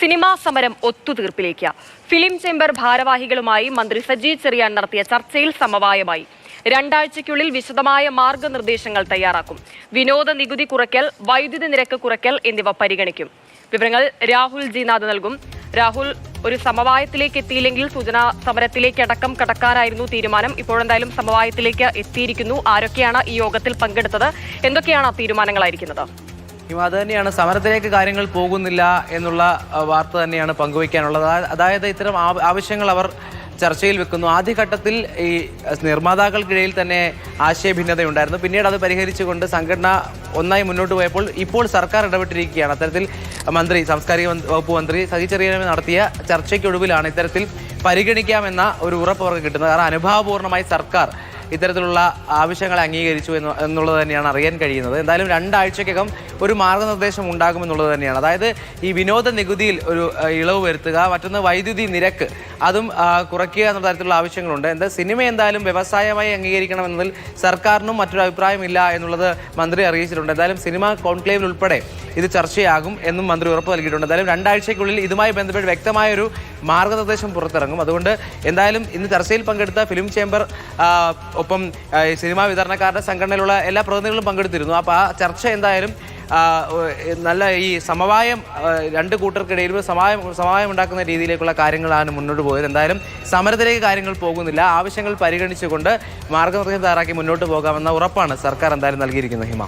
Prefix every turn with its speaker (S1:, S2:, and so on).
S1: Cinema സമരം ഒത്തുതീർപ്പിലേക്ക്. Film chamber ഭാരവാഹികളുമായി മന്ത്രി സജി ചെറിയാൻ നടത്തിയ ചർച്ചയിൽ സമവായമായി. 2 ആഴ്ചയ്ക്കുള്ളിൽ വിശദമായ മാർഗനിർദ്ദേശങ്ങൾ തയ്യാറാക്കും. വിനോദ നികുതി കുറയ്ക്കൽ, വൈദ്യുതി നിരക്ക് കുറയ്ക്കൽ എന്നിവ പരിഗണിക്കും. വിവരങ്ങൾ രാഹുൽ ജി നാഥ് നൽകും. രാഹുൽ, ഒരു സമവായത്തിലേക്ക് എത്തിയില്ലെങ്കിൽ സൂചനാ സമരത്തിലേക്ക് അടക്കം കടക്കാനായിരുന്നു തീരുമാനം. ഇപ്പോഴെന്തായാലും സമവായത്തിലേക്ക് എത്തിയിരിക്കുന്നു. ആരൊക്കെയാണ് ഈ യോഗത്തിൽ പങ്കെടുത്തത്? എന്തൊക്കെയാണ് തീരുമാനങ്ങളായിരിക്കുന്നത്?
S2: അത് തന്നെയാണ്, സമരത്തിലേക്ക് കാര്യങ്ങൾ പോകുന്നില്ല എന്നുള്ള വാർത്ത തന്നെയാണ് പങ്കുവയ്ക്കാനുള്ളത്. അതായത് ഇത്തരം ആവശ്യങ്ങൾ അവർ ചർച്ചയിൽ വെക്കുന്നു. ആദ്യഘട്ടത്തിൽ ഈ നിർമ്മാതാക്കൾക്കിടയിൽ തന്നെ ആശയഭിന്നതയുണ്ടായിരുന്നു. പിന്നീട് അത് പരിഹരിച്ചുകൊണ്ട് സംഘടന ഒന്നായി മുന്നോട്ട് പോയപ്പോൾ ഇപ്പോൾ സർക്കാർ ഇടപെട്ടിരിക്കുകയാണ്. അത്തരത്തിൽ സാംസ്കാരിക വകുപ്പ് മന്ത്രി സജി ചെറിയാൻ നടത്തിയ ചർച്ചയ്ക്കൊടുവിലാണ് ഇത്തരത്തിൽ പരിഗണിക്കാമെന്ന ഒരു ഉറപ്പ് അവർക്ക് കിട്ടുന്നത്. കാരണം അനുഭാവപൂർണ്ണമായി സർക്കാർ ഇത്തരത്തിലുള്ള ആവശ്യങ്ങളെ അംഗീകരിച്ചു എന്നുള്ളത് തന്നെയാണ് അറിയാൻ കഴിയുന്നത്. എന്തായാലും 2 ആഴ്ചയ്ക്കകം ഒരു മാർഗനിർദ്ദേശം ഉണ്ടാകുമെന്നുള്ളത് തന്നെയാണ്. അതായത് ഈ വിനോദ നികുതിയിൽ ഒരു ഇളവ് വരുത്തുക, മറ്റൊന്ന് വൈദ്യുതി നിരക്ക് അതും കുറയ്ക്കുക എന്ന തരത്തിലുള്ള ആവശ്യങ്ങളുണ്ട്. സിനിമ എന്തായാലും വ്യവസായമായി അംഗീകരിക്കണമെന്നതിൽ സർക്കാരിനും മറ്റൊരു അഭിപ്രായമില്ല എന്നുള്ളത് മന്ത്രി അറിയിച്ചിട്ടുണ്ട്. എന്തായാലും സിനിമ കോൺക്ലേവിൽ ഉൾപ്പെടെ ഇത് ചർച്ചയാകും എന്നും മന്ത്രി ഉറപ്പ് നൽകിയിട്ടുണ്ട്. എന്തായാലും 2 ആഴ്ചയ്ക്കുള്ളിൽ ഇതുമായി ബന്ധപ്പെട്ട് വ്യക്തമായൊരു മാർഗനിർദ്ദേശം പുറത്തിറങ്ങും. അതുകൊണ്ട് എന്തായാലും ഇന്ന് ചർച്ചയിൽ പങ്കെടുത്ത ഫിലിം ചേംബർ ഒപ്പം സിനിമാ വിതരണക്കാരുടെ സംഘടനയിലുള്ള എല്ലാ പ്രതിനിധികളും പങ്കെടുത്തിരുന്നു. അപ്പോൾ ആ ചർച്ച എന്തായാലും നല്ല ഈ സമവായം 2 കൂട്ടർക്കിടയിൽ സമവായം ഉണ്ടാക്കുന്ന രീതിയിലേക്കുള്ള കാര്യങ്ങളാണ് മുന്നോട്ട് പോയത്. എന്തായാലും സമരത്തിലേക്ക് കാര്യങ്ങൾ പോകുന്നില്ല. ആവശ്യങ്ങൾ പരിഗണിച്ചുകൊണ്ട് മാർഗനിർദ്ദേശം തയ്യാറാക്കി മുന്നോട്ട് പോകാമെന്ന ഉറപ്പാണ് സർക്കാർ എന്തായാലും നൽകിയിരിക്കുന്നത്. ഹിമ.